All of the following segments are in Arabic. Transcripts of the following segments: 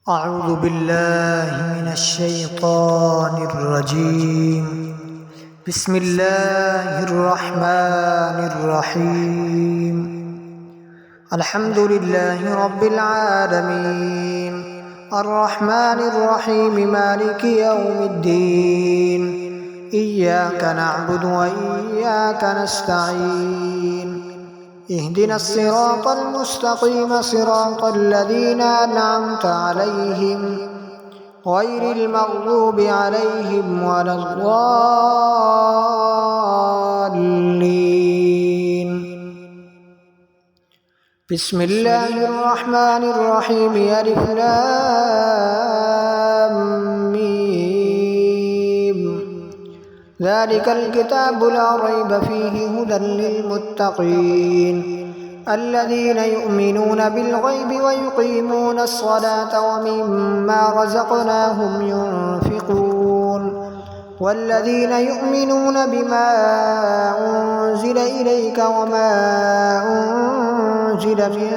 أعوذ بالله من الشيطان الرجيم. بسم الله الرحمن الرحيم. الحمد لله رب العالمين الرحمن الرحيم مالك يوم الدين. إياك نعبد وإياك نستعين. اهدنا الصراط المستقيم صراط الذين أنعمت عليهم غير المغضوب عليهم ولا الضالين. بسم الله الرحمن الرحيم. ألف لام ميم. ذلك الكتاب لا ريب فيه هدى للمتقين الذين يؤمنون بالغيب ويقيمون الصلاة ومما رزقناهم ينفقون والذين يؤمنون بما أنزل إليك وما أنزل من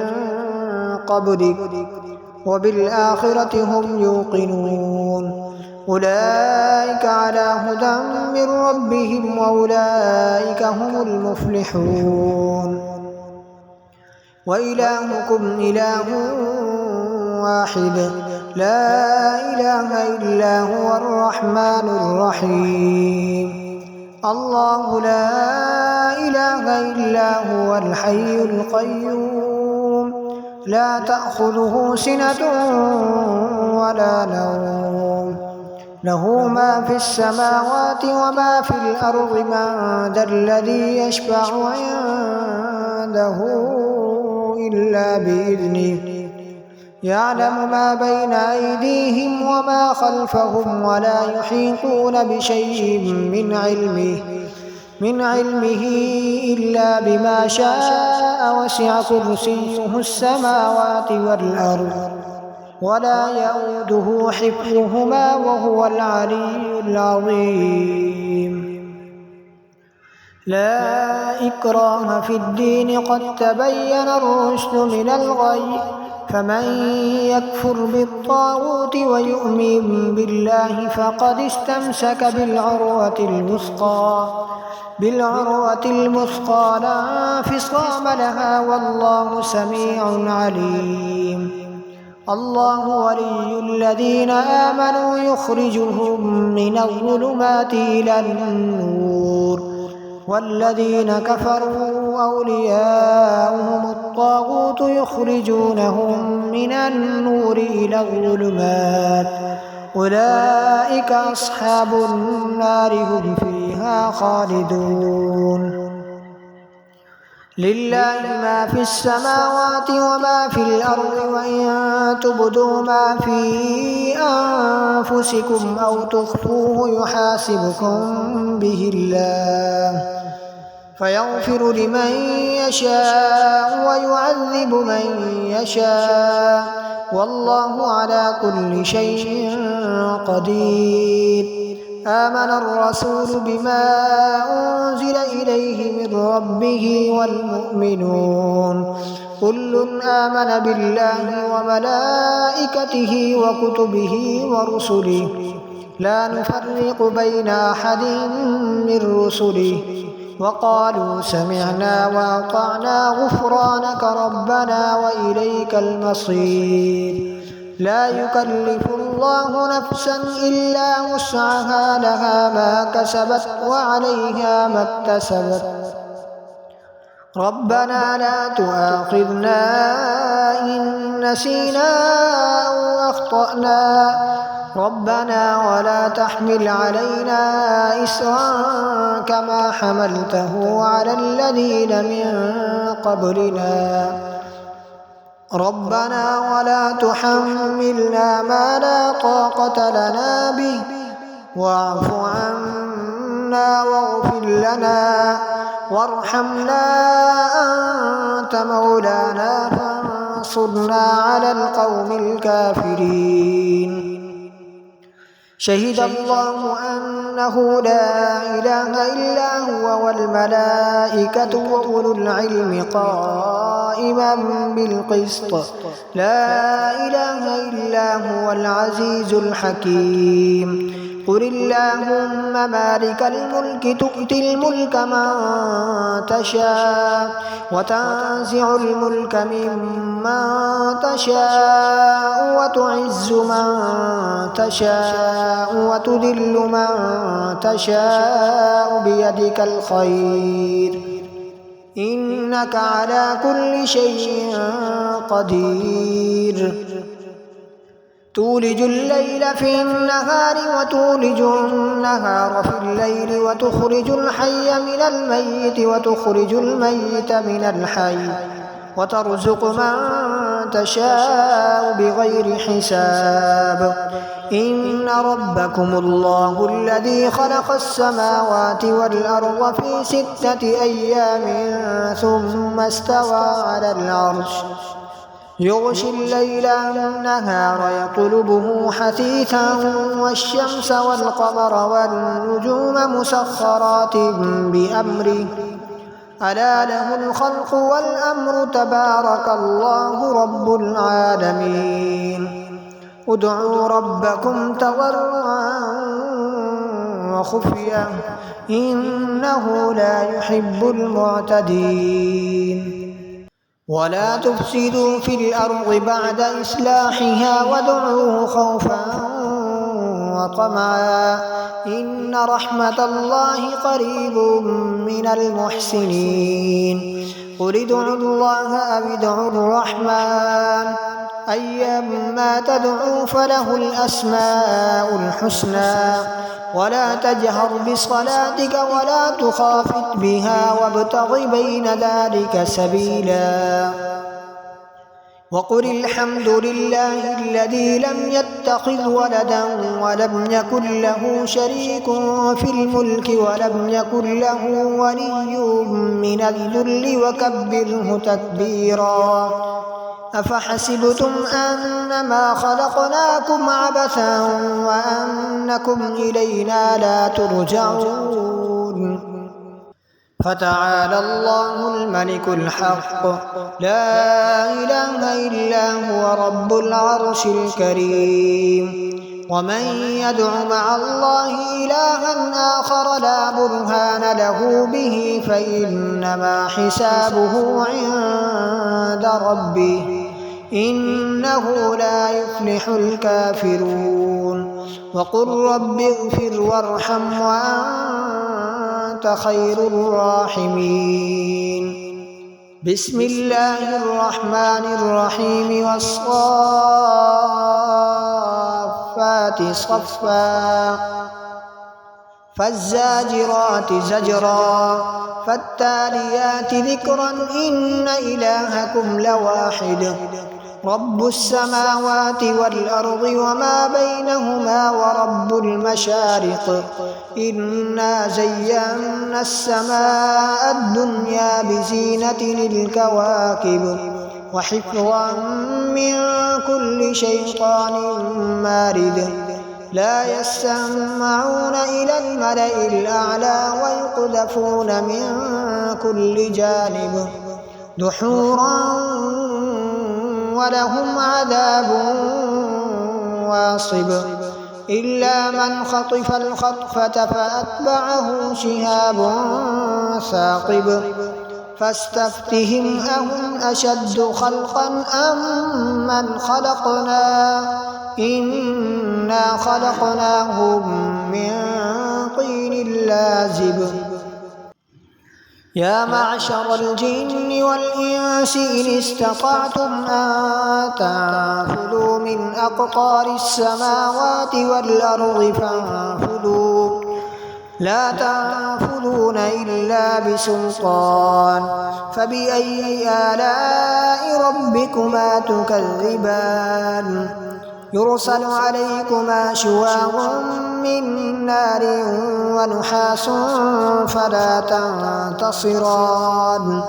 قبلك وبالآخرة هم يوقنون. أولئك على هدى من ربهم وأولئك هم المفلحون. وإلهكم إله واحد لا إله إلا هو الرحمن الرحيم. الله لا إله إلا هو الحي القيوم لا تأخذه سنة ولا نوم له ما في السماوات وما في الأرض. من ذا الذي يشفع عنده إلا بإذنه. يعلم ما بين أيديهم وما خلفهم ولا يحيطون بشيء من علمه إلا بما شاء. وسع كرسيه السماوات والأرض ولا يئوده حفظهما وهو العلي العظيم. لا إكراه في الدين قد تبين الرشد من الغي. فمن يكفر بالطاغوت ويؤمن بالله فقد استمسك بالعروة الوثقى لا انفصام لها والله سميع عليم. الله ولي الذين آمنوا يخرجهم من الظلمات إلى النور والذين كفروا أولياؤهم الطاغوت يخرجونهم من النور إلى الظلمات. أولئك أصحاب النار هم فيها خالدون. لله ما في السماوات وما في الأرض. وإن تبدوا ما في أنفسكم أو تخفوه يحاسبكم به الله فيغفر لمن يشاء ويعذب من يشاء والله على كل شيء قدير. آمن الرسول بما أنزل إليه من ربه والمؤمنون كل آمن بالله وملائكته وكتبه ورسله لا نفرق بين أحد من رسله وقالوا سمعنا وأطعنا غفرانك ربنا وإليك المصير. لا يكلف الله نفسا إلا وسعها لها ما كسبت وعليها ما اكتسبت. ربنا لا تؤاخذنا إن نسينا أو أخطأنا ربنا ولا تحمل علينا إسرا كما حملته على الذين من قبلنا. ربنا ولا تحملنا ما لا طاقة لنا به واعف عنا واغفر لنا وارحمنا أنت مولانا فانصرنا على القوم الكافرين. شهد الله أنه لا إله إلا هو والملائكة وأولو العلم قائما بالقسط لا إله إلا هو العزيز الحكيم قل اللهم مالك الملك تؤتي الملك من تشاء وتنزع الملك ممن تشاء وتعز من تشاء وتذل من تشاء بيدك الخير إنك على كل شيء قدير تولج الليل في النهار وتولج النهار في الليل وتخرج الحي من الميت وتخرج الميت من الحي وترزق من تشاء بغير حساب إن ربكم الله الذي خلق السماوات والأرض في 6 أيام ثم استوى على العرش يغشي الليل النهار يطلبه حثيثا والشمس والقمر والنجوم مسخرات بأمره ألا له الخلق والأمر تبارك الله رب العالمين ادعوا ربكم تضرعا وخفيا إنه لا يحب المعتدين ولا تفسدوا في الأرض بعد إصلاحها وادعوه خوفا وطمعا إن رحمة الله قريب من المحسنين قل ادعوا الله أو ادعوا الرحمن أيما تدعوا فله الأسماء الحسنى ولا تجهر بصلاتك ولا تخافت بها وابتغ بين ذلك سبيلا وقل الحمد لله الذي لم يتخذ ولدا ولم يكن له شريك في الملك ولم يكن له ولي من الذل وكبره تكبيرا أفحسبتم أنما خلقناكم عبثا وأنكم إلينا لا ترجعون فتعالى الله الملك الحق لا إله إلا هو رب العرش الكريم ومن يدع مع الله إلها آخر لا برهان له به فإنما حسابه عند ربه إنه لا يفلح الكافرون وقل رب اغفر وارحم وأنت خير الراحمين بسم الله الرحمن الرحيم والصافات صفا فالزاجرات زجرا فالتاليات ذكرا إن إلهكم لواحد رب السماوات والأرض وما بينهما ورب المشارق إنا زينا السماء الدنيا بزينة للكواكب وحفظا من كل شيطان مارد لا يسمعون إلى الملأ الأعلى ويقذفون من كل جانب دحورا ولهم عذاب واصب إلا من خطف الخطفة فأتبعه شهاب ثاقب فاستفتهم أهم أشد خلقا أم من خلقنا إنا خلقناهم من طين لازب يا معشر الجن والإنس إن استطعتم أن تنفذوا من أقطار السماوات والأرض فانفذوا لا تنفذون إلا بسلطان فبأي آلاء ربكما تكذبان يرسل عليكما شواظ من نار ونحاس فلا تنتصران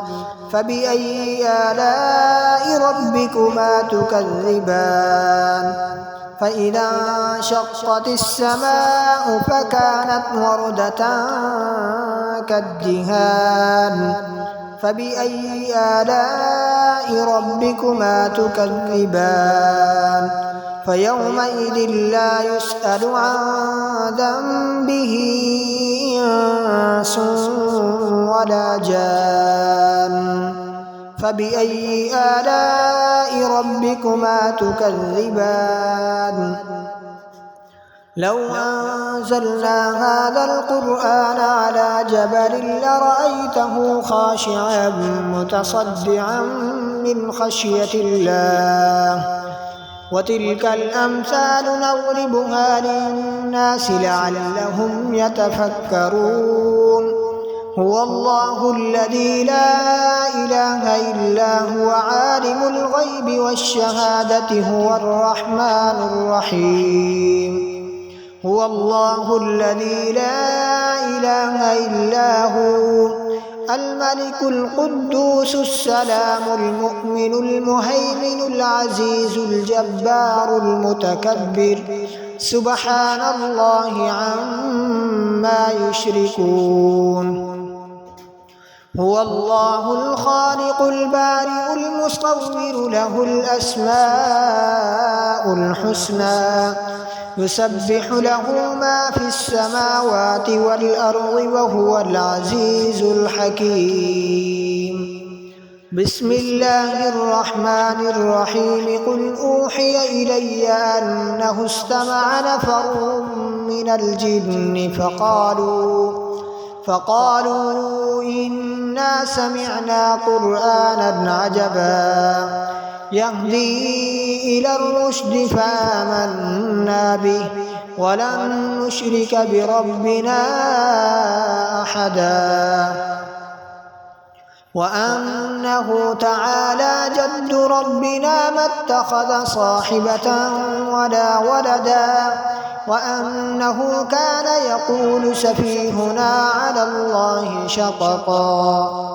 فبأي آلاء ربكما تكذبان فإذا وانشقت السماء فكانت وردة كالدهان فبأي آلاء ربكما تكذبان فيومئذ لا يسأل عن ذنبه إنس ولا جان فبأي آلاء ربكما تكذبان لو أنزلنا هذا القرآن على جبل لرأيته خاشعا متصدعا من خشية الله وتلك الأمثال نضربها للناس لعلهم يتفكرون هو الله الذي لا إله إلا هو عالم الغيب والشهادة هو الرحمن الرحيم هو الله الذي لا إله إلا هو الملك القدوس السلام المؤمن المهيمن العزيز الجبار المتكبر سبحان الله عما يشركون هو الله الخالق البارئ المصور له الأسماء الحسنى يسبح له ما في السماوات والأرض وهو العزيز الحكيم بسم الله الرحمن الرحيم قل أوحي إلي أنه استمع نفر من الجن فقالوا إنا سمعنا قرآنا عجبا يهدي إلى الرشد فآمنا به ولن نشرك بربنا أحدا وأنه تعالى جد ربنا ما اتخذ صاحبة ولا ولدا وأنه كان يقول سفيهنا على الله شططا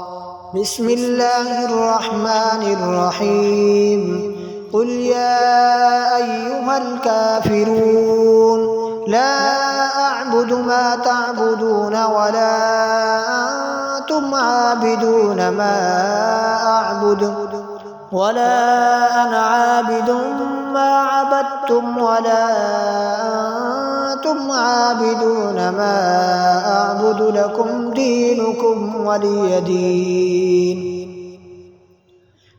بسم الله الرحمن الرحيم قل يا أيها الكافرون لا أعبد ما تعبدون ولا أنتم عابدون ما أعبد ولا أنا عابد ما عبدتم ولا أنتم عابدون ما أعبد لكم دينكم ولي دين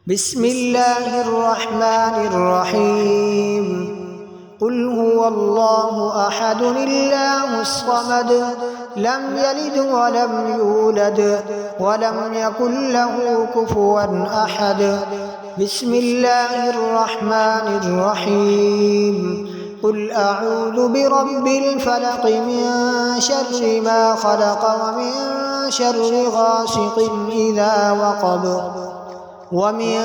بسم الله الرحمن الرحيم قل هو الله أحد الله الصمد لم يلد ولم يولد ولم يكن له كفوا أحد بسم الله الرحمن الرحيم قل أعوذ برب الفلق من شر ما خلق ومن شر غاسق إذا وقب ومن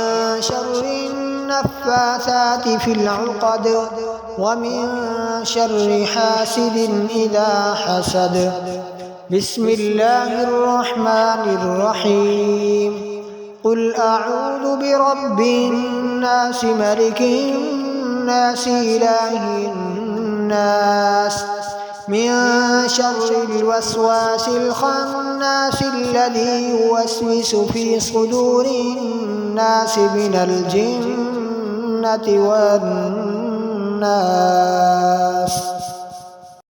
شر النفاثات في العقد ومن شر حاسد إذا حسد بسم الله الرحمن الرحيم قل أعوذ برب الناس ملك الناس إله الناس من شر الوسواس الخناس الذي يوسوس في صدور الناس من الجنة والناس